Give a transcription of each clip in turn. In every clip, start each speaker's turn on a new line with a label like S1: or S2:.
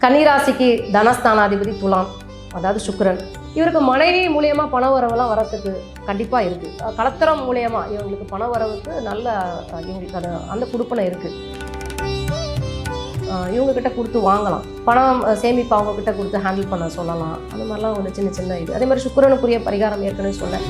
S1: கன்னிராசிக்கு தனஸ்தானாதிபதி துலாம், அதாவது சுக்கிரன். இவருக்கு மனைவி மூலியமா பண வரவெல்லாம் வரத்துக்கு கண்டிப்பாக இருக்குது. கலத்திரம் மூலியமா இவங்களுக்கு பண வரவுக்கு நல்ல இவங்களுக்கு அந்த குடுப்பனை இருக்குது. இவங்கக்கிட்ட கொடுத்து வாங்கலாம், பணம் சேமிப்பு அவங்கக்கிட்ட கொடுத்து ஹேண்டில் பண்ண சொல்லலாம். அந்த மாதிரிலாம் ஒரு சின்ன சின்ன இது. அதே மாதிரி சுக்கிரனுக்குரிய பரிகாரம் ஏற்கனவே சொன்னேன்.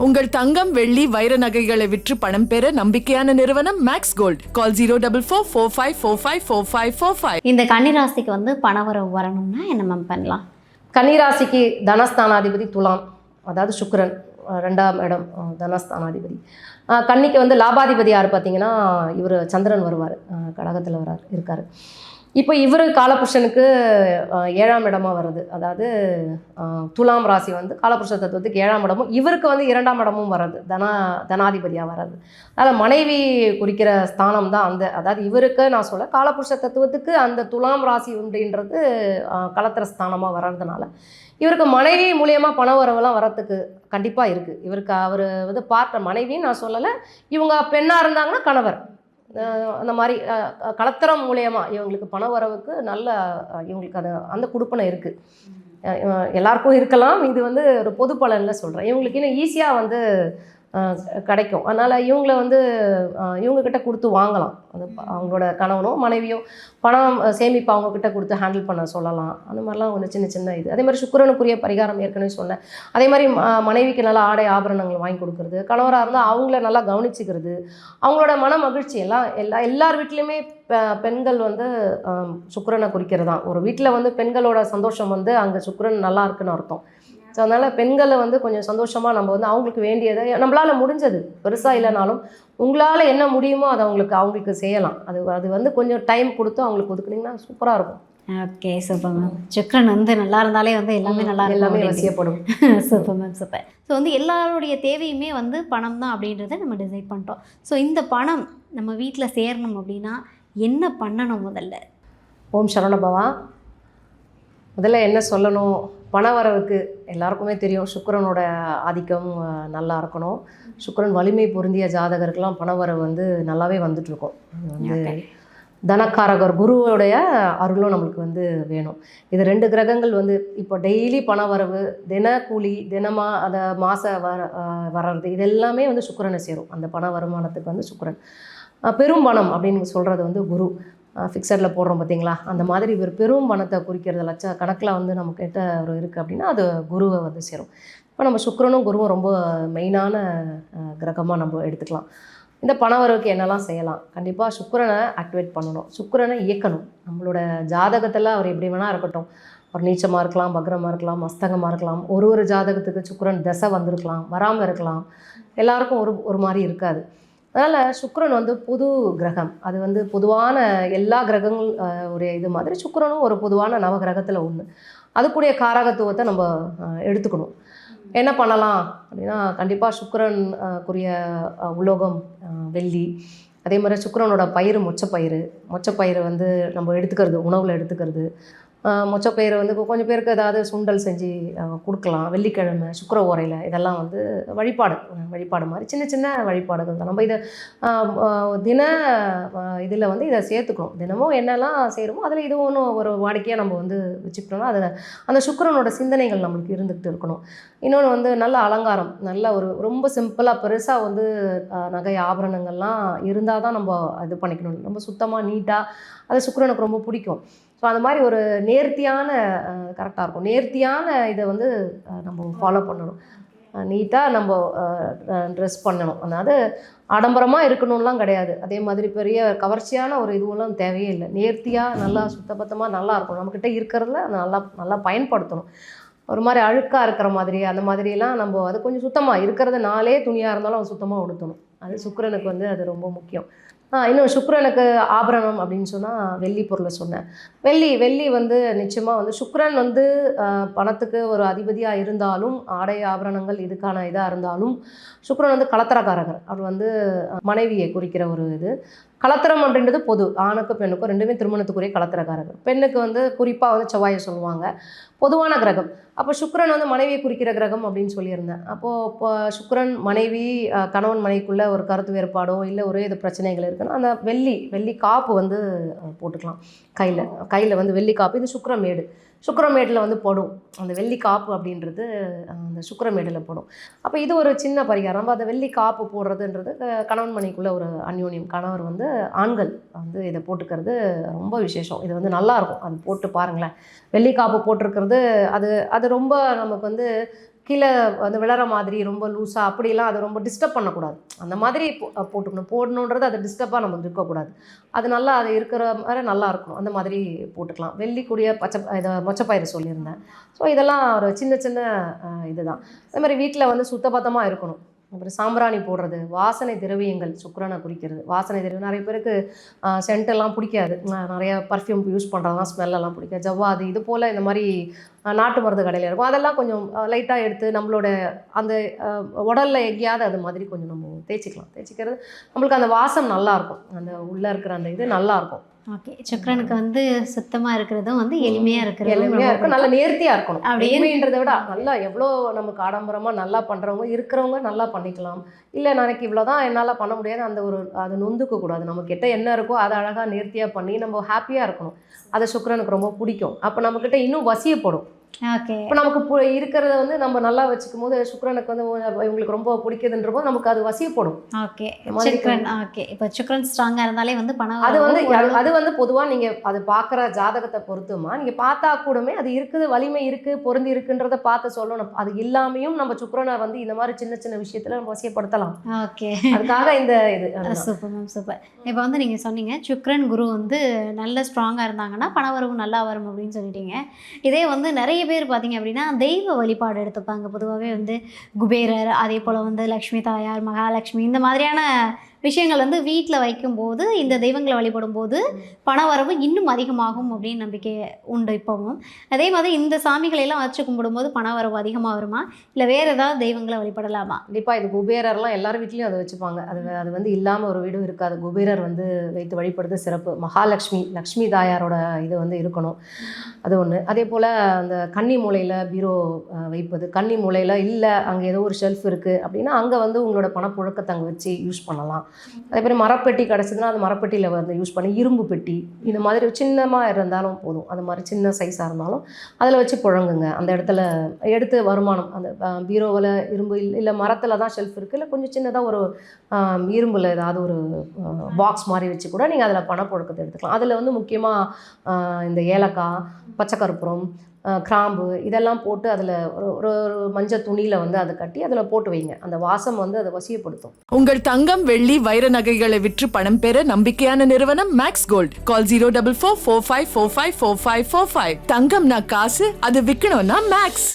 S2: உங்கள் தங்கம், வெள்ளி, வைர நகைகளை விற்று பணம் பெற நம்பிக்கையான நிறுவனம் மேக்ஸ் கோல்ட். கால் 04445454545.
S3: இந்த கன்னிராசிக்கு வந்து பணவரவு வரணும்னா என்ன மேம் பண்ணலாம்?
S1: கன்னிராசிக்கு தனஸ்தானாதிபதி துலாம், அதாவது சுக்கிரன், 2ஆம் இடம் தனஸ்தானாதிபதி. கன்னிக்கு வந்து லாபாதிபதி யார் பார்த்தீங்கன்னா இவர் சந்திரன் வருவார், கடகத்தில் இருக்கார். இப்போ இவர் காலபுருஷனுக்கு 7ஆம் இடமா வருது. அதாவது துலாம் ராசி வந்து காலபுருஷ தத்துவத்துக்கு 7ஆம் இடமும் இவருக்கு வந்து 2ஆம் இடமும் வர்றது, தனாதிபதியாக வர்றது. அதனால் மனைவி குறிக்கிற ஸ்தானம் தான் அந்த, அதாவது இவருக்கு நான் சொல்ல காலபுருஷ தத்துவத்துக்கு அந்த துலாம் ராசி உண்டுன்றது கலத்திர ஸ்தானமாக வர்றதுனால இவருக்கு மனைவி மூலியமாக பண வரவெல்லாம் வரத்துக்கு கண்டிப்பாக இருக்குது. இவருக்கு அவர் வந்து பார்த்த மனைவின்னு நான் சொல்லலை, இவங்க பெண்ணாக இருந்தாங்கன்னா கணவர், அந்த மாதிரி கலத்திரம் மூலயமா இவங்களுக்கு பண வரவுக்கு நல்ல இவங்களுக்கு அந்த குடுப்பனை இருக்குது. எல்லாருக்கும் இருக்கலாம், இது வந்து ஒரு பொது பலனில் சொல்கிறேன். இவங்களுக்கு இன்னும் ஈஸியாக வந்து கிடைக்கும். அதனால் இவங்கள வந்து இவங்கக்கிட்ட கொடுத்து வாங்கலாம். அது அவங்களோட கணவனோ மனைவியோ பணம் சேமிப்பு அவங்கக்கிட்ட கொடுத்து ஹேண்டில் பண்ண சொல்லலாம். அந்த மாதிரிலாம் ஒரு சின்ன சின்ன இது. அதே மாதிரி சுக்கிரனுக்குரிய பரிகாரம் ஏற்கனவே சொன்னேன். அதே மாதிரி மனைவிக்கு நல்லா ஆடை ஆபரணங்கள் வாங்கி கொடுக்குறது, கணவராக இருந்தால் அவங்கள நல்லா கவனிச்சிக்கிறது, அவங்களோட மன மகிழ்ச்சி எல்லார் வீட்லேயுமே பெண்கள் வந்து சுக்கிரனை குறிக்கிறது தான். ஒரு வீட்டில் வந்து பெண்களோட சந்தோஷம் வந்து அங்கே சுக்கிரன் நல்லா இருக்குன்னு அர்த்தம். ஸோ அதனால் பெண்களை வந்து கொஞ்சம் சந்தோஷமாக நம்ம வந்து அவங்களுக்கு வேண்டியதை நம்மளால் முடிஞ்சது, பெருசாக இல்லைனாலும் உங்களால் என்ன முடியுமோ அதை அவங்களுக்கு செய்யலாம். அது வந்து கொஞ்சம் டைம் கொடுத்து அவங்களுக்கு ஒதுக்குனிங்கன்னா சூப்பராக இருக்கும்.
S3: Okay, super ma'am. சுக்கிரன் வந்து நல்லா இருந்தாலே வந்து எல்லாமே நல்லா
S1: எல்லாமே வசியப்படும்.
S3: Super ma'am, super. ஸோ வந்து எல்லாருடைய தேவையுமே வந்து பணம் தான் அப்படின்றத நம்ம டிசைட் பண்ணிட்டோம். ஸோ இந்த பணம் நம்ம வீட்டில் சேரணும் அப்படின்னா என்ன பண்ணணும்? முதல்ல
S1: ஓம் சரவணபவா. முதல்ல என்ன சொல்லணும், பண வரவுக்கு எல்லாருக்குமே தெரியும் சுக்கிரனோட ஆதிக்கம் நல்லா இருக்கணும். சுக்கிரன் வலிமை பொருந்திய ஜாதகருக்கெல்லாம் பண வரவு வந்து நல்லாவே வந்துட்டுருக்கும். வந்து தனக்காரகர் குருவோடைய அருளும் நம்மளுக்கு வந்து வேணும். இது 2 கிரகங்கள் வந்து இப்போ டெய்லி பண வரவு, தினக்கூலி, தினமாக அதை மாத வர்றது, இது எல்லாமே வந்து சுக்கிரனை சேரும். அந்த பண வருமானத்துக்கு வந்து சுக்கிரன். பெரும் பணம் அப்படின்னு சொல்கிறது வந்து குரு. ஃபிக்ஸடில் போடுறோம் பார்த்தீங்களா, அந்த மாதிரி ஒரு பெரும் பணத்தை குறிக்கிறது லட்ச கணக்கில் வந்து நம்மக்கிட்ட ஒரு இருக்குது அப்படின்னா அது குருவை வந்து சேரும். இப்போ நம்ம சுக்கிரனும் குருவும் ரொம்ப மெயினான கிரகமாக நம்ம எடுத்துக்கலாம். இந்த பணவரவுக்கு என்னெல்லாம் செய்யலாம்? கண்டிப்பாக சுக்கிரனை ஆக்டிவேட் பண்ணணும், சுக்கிரனை இயக்கணும். நம்மளோட ஜாதகத்தில் அவர் எப்படி வேணால் இருக்கட்டும், ஒரு நீச்சமாக இருக்கலாம், பக்ரமாக இருக்கலாம், மஸ்தகமாக இருக்கலாம். ஒரு ஜாதகத்துக்கு சுக்கிரன் தசை வந்திருக்கலாம், வராமல் இருக்கலாம். எல்லாருக்கும் ஒரு மாதிரி இருக்காது. அதனால் சுக்கிரன் வந்து புது கிரகம், அது வந்து பொதுவான எல்லா கிரகங்கள் ஒரு இது மாதிரி சுக்கிரனும் ஒரு பொதுவான நவகிரகத்தில் ஒன்று. அதுக்குடைய காரகத்துவத்தை நம்ம எடுத்துக்கணும். என்ன பண்ணலாம் அப்படின்னா, கண்டிப்பாக சுக்கிரன் குறிய உலோகம் வெள்ளி. அதே மாதிரி சுக்கிரனோட பயிர் மொச்சப்பயிறு வந்து நம்ம எடுத்துக்கிறது, உணவில் எடுத்துக்கிறது. மொச்சப்பயிரை வந்து கொஞ்சம் பேருக்கு ஏதாவது சுண்டல் செஞ்சு கொடுக்கலாம். வெள்ளிக்கிழமை சுக்கிர ஓரையில் இதெல்லாம் வந்து வழிபாடு மாதிரி சின்ன சின்ன வழிபாடுகள் தான். நம்ம இதை தின இதில் வந்து இதை சேர்த்துக்கணும். தினமும் என்னெல்லாம் செய்கிறோமோ அதில் இது ஒன்றும் ஒரு வாடிக்கையாக நம்ம வந்து வச்சுக்கிட்டோம்னா அதில் அந்த சுக்கிரனோட சிந்தனைகள் நம்மளுக்கு இருந்துகிட்டு இருக்கணும். இன்னொன்று வந்து நல்ல அலங்காரம், நல்ல ஒரு ரொம்ப சிம்பிளாக பெருசாக வந்து நகை ஆபரணங்கள்லாம் இருந்தால் தான் நம்ம இது பண்ணிக்கணும். ரொம்ப சுத்தமாக நீட்டாக, அது சுக்கிரனுக்கு ரொம்ப பிடிக்கும். ஸோ அந்த மாதிரி ஒரு நேர்த்தியான கரெக்டாக இருக்கும். நேர்த்தியான இதை வந்து நம்ம ஃபாலோ பண்ணணும். நீட்டாக நம்ம ட்ரெஸ் பண்ணணும். அதாவது ஆடம்பரமாக இருக்கணும்லாம் கிடையாது, அதே மாதிரி பெரிய கவர்ச்சியான ஒரு இதுவெல்லாம் தேவையே இல்லை. நேர்த்தியாக நல்லா சுத்தபத்தமாக நல்லா இருக்கணும். நம்மக்கிட்ட இருக்கிறதுல நல்லா பயன்படுத்தணும். ஒரு மாதிரி அழுக்காக இருக்கிற மாதிரி அந்த மாதிரிலாம் நம்ம அது கொஞ்சம் சுத்தமாக இருக்கிறது, 4 துணியாக இருந்தாலும் அது சுத்தமாக உடுத்தணும். அது சுக்கிரனுக்கு வந்து அது ரொம்ப முக்கியம். இன்னும் சுக்கிரனுக்கு ஆபரணம் அப்படின்னு சொன்னால் வெள்ளி பொருளை சொன்னேன். வெள்ளி வந்து நிச்சயமாக வந்து சுக்கிரன் வந்து பணத்துக்கு ஒரு அதிபதியாக இருந்தாலும், ஆடை ஆபரணங்கள் இதுக்கான இதாக இருந்தாலும், சுக்கிரன் வந்து கலத்திரக்காரகர். அவர் வந்து மனைவியை குறிக்கிற ஒரு இது. கலத்திரம் அப்படின்றது பொது, ஆணுக்கும் பெண்ணுக்கும் ரெண்டுமே திருமணத்துக்குரிய கலத்திரக்காரர்கள். பெண்ணுக்கு வந்து குறிப்பாக வந்து செவ்வாயை சொல்லுவாங்க, பொதுவான கிரகம். அப்போ சுக்கிரன் வந்து மனைவியை குறிக்கிற கிரகம் அப்படின்னு சொல்லியிருந்தேன். அப்போது இப்போ சுக்கிரன் மனைவி கணவன் மனைவிக்குள்ளே ஒரு கருத்து வேறுபாடோ இல்லை ஒரே இது பிரச்சனைகள் இருக்குன்னா அந்த வெள்ளி காப்பு வந்து போட்டுக்கலாம் கையில் வந்து வெள்ளி காப்பு. இது சுக்கிரமேடு, சுக்கிரமேடில் வந்து படும். அந்த வெள்ளி காப்பு அப்படின்றது அந்த சுக்கிரமேடில் படும். அப்போ இது ஒரு சின்ன பரிகாரம். நம்ம அந்த வெள்ளி காப்பு போடுறதுன்றது கணவன் மனைவிக்குள்ளே ஒரு அந்யோன்யம். கணவர் வந்து ஆண்கள் வந்து இதை போட்டுக்கிறது ரொம்ப விசேஷம். இது வந்து நல்லாயிருக்கும், அது போட்டு பாருங்களேன். வெள்ளி காப்பு போட்டிருக்கிறது அது ரொம்ப நமக்கு வந்து கீழே வந்து விளற மாதிரி ரொம்ப லூஸாக அப்படிலாம் அதை ரொம்ப டிஸ்டர்ப் பண்ணக்கூடாது. அந்த மாதிரி போடணுன்றது அது டிஸ்டர்பாக நமக்கு இருக்கக்கூடாது. அது நல்லா அது இருக்கிற மாதிரி நல்லா இருக்கும். அந்த மாதிரி போட்டுக்கலாம். வெள்ளிக்குரிய இதை மொச்சப்பயிறு சொல்லியிருந்தேன். ஸோ இதெல்லாம் ஒரு சின்ன சின்ன இதுதான். அதே மாதிரி வீட்டில் வந்து சுத்தபத்தமாக இருக்கணும். அப்புறம் சாம்பிராணி போடுறது, வாசனை திரவியங்கள் சுக்கிரனை குறிக்கிறது. வாசனை திரவியம் நிறைய பேருக்கு சென்ட்டெல்லாம் பிடிக்காது, நிறைய பர்ஃப்யூம் யூஸ் பண்ணுறதுலாம் ஸ்மெல்லெல்லாம் பிடிக்காது. ஜவ்வாது இது போல் இந்த மாதிரி நாட்டு மருந்து கடையில் இருக்கும், அதெல்லாம் கொஞ்சம் லைட்டாக எடுத்து நம்மளோட அந்த உடலில் எங்கேயாவது அது மாதிரி கொஞ்சம் நம்ம தேய்ச்சிக்கிறது நம்மளுக்கு அந்த வாசம் நல்லாயிருக்கும். அந்த உள்ளே இருக்கிற அந்த இது நல்லாயிருக்கும்.
S3: ஓகே, சுக்கிரனுக்கு வந்து சுத்தமாக இருக்கிறதும் வந்து எளிமையாக
S1: இருக்கும், நல்லா நேர்த்தியாக இருக்கணும். அப்படின்றத விட நல்லா எவ்வளோ நமக்கு ஆடம்பரமாக நல்லா இருக்கிறவங்க நல்லா பண்ணிக்கலாம். இல்லை நாளைக்கு இவ்வளோதான் என்னால் பண்ண முடியாது அந்த ஒரு அது நொந்துக்க கூடாது. நம்ம கிட்ட என்ன இருக்கோ அதை அழகாக நேர்த்தியாக பண்ணி நம்ம ஹாப்பியாக இருக்கணும். அது சுக்கிரனுக்கு ரொம்ப பிடிக்கும். அப்போ நம்மக்கிட்ட இன்னும் வசியப்படும்.
S3: ஓகே,
S1: இப்போ நமக்கு இருக்கிறத வந்து நம்ம நல்லா வச்சுக்கும் போது சுக்கிரனுக்கு வந்து இவங்களுக்கு ரொம்ப பிடிக்குதுன்ற போது நமக்கு அது வசியப்படும்.
S3: ஓகே, சுக்கிரன் ஓகே. இப்போ சுக்கிரன் ஸ்ட்ராங்காக இருந்தாலே வந்து பணம்
S1: அது வந்து பொதுவாக நீங்கள் அது பார்க்குற ஜாதகத்தை பொறுத்துமா நீங்கள் பார்த்தா கூடமே அது இருக்குது, வலிமை இருக்குது, பொருந்தி இருக்குன்றதை பார்த்து சொல்லணும். அது இல்லாமையும் நம்ம சுக்கிரனை வந்து இந்த மாதிரி சின்ன சின்ன விஷயத்தில் நம்ம வசியப்படுத்தலாம்.
S3: ஓகே,
S1: அதுக்காக இந்த இது
S3: சூப்பர் மேம், சூப்பர். இப்போ வந்து நீங்கள் சொன்னீங்க சுக்கிரன் குரு வந்து நல்ல ஸ்ட்ராங்காக இருந்தாங்கன்னா பணவரவு நல்லா வரும் அப்படின்னு சொல்லிட்டீங்க. இதே வந்து நிறைய பேர் பார்த்தீங்க அப்படின்னா தெய்வ வழிபாடு எடுத்துப்பாங்க. பொதுவாகவே வந்து குபேரர், அதே போல் வந்து லக்ஷ்மி தாயார், மகாலட்சுமி, இந்த மாதிரியான விஷயங்கள் வந்து வீட்டில் வைக்கும்போது இந்த தெய்வங்களை வழிபடும் போது பணவரவு இன்னும் அதிகமாகும் அப்படின்னு நம்பிக்கை உண்டு இப்போவும். அதே மாதிரி இந்த சாமிகளெல்லாம் வச்சு கும்பிடும்போது பணவரவு அதிகமாக வருமா, இல்லை வேறு ஏதாவது தெய்வங்களை வழிபடலாமா?
S1: கண்டிப்பாக இது குபேரர்லாம் எல்லார் வீட்லேயும் அதை வச்சுப்பாங்க. அது வந்து இல்லாமல் ஒரு வீடும் இருக்காது. குபேரர் வந்து வைத்து வழிபடுறது சிறப்பு. லக்ஷ்மி தாயாரோட இது வந்து இருக்கணும், அது ஒன்று. அதே போல் அந்த கன்னி மூலையில் பீரோ வைப்பது, கன்னி மூலையில் இல்லை அங்கே ஏதோ ஒரு ஷெல்ஃப் இருக்குது அப்படின்னா அங்கே வந்து உங்களோட பணப்புழக்கத்தை அங்கே வச்சு யூஸ் பண்ணலாம். அதே மாதிரி மரப்பெட்டி கிடச்சிதுன்னா அது மரப்பெட்டியில் வந்து யூஸ் பண்ணி, இரும்பு பெட்டி இந்த மாதிரி சின்னமாக இருந்தாலும் போதும், அது மாதிரி சின்ன சைஸாக இருந்தாலும் அதில் வச்சு புழங்குங்க. அந்த இடத்துல எடுத்து வருமானம் அந்த பீரோவில் இரும்பு இல்லை மரத்தில் தான் ஷெல்ஃப் இருக்குது, இல்லை கொஞ்சம் சின்னதாக ஒரு இரும்பில் ஏதாவது ஒரு பாக்ஸ் மாதிரி வச்சு கூட நீங்கள் அதில் பணப்புழக்கத்தை எடுத்துக்கலாம். அதில் வந்து முக்கியமாக இந்த ஏலக்காய், பச்சைக்கற்பூரம், கிராம்பு இதெல்லாம் போட்டு அதில் ஒரு மஞ்சள் துணியில் வந்து அதை கட்டி அதில் போட்டு வைங்க. அந்த வாசம் வந்து அதை வசியப்படுத்தும்.
S2: உங்கள் தங்கம், வெள்ளி, வைர நகைகளை விற்று பணம் பெற நம்பிக்கையான நிறுவனம் மேக்ஸ் கோல்ட். கால் 04445454545. தங்கம்னா காசு, அது விற்கணும்னா மேக்ஸ்.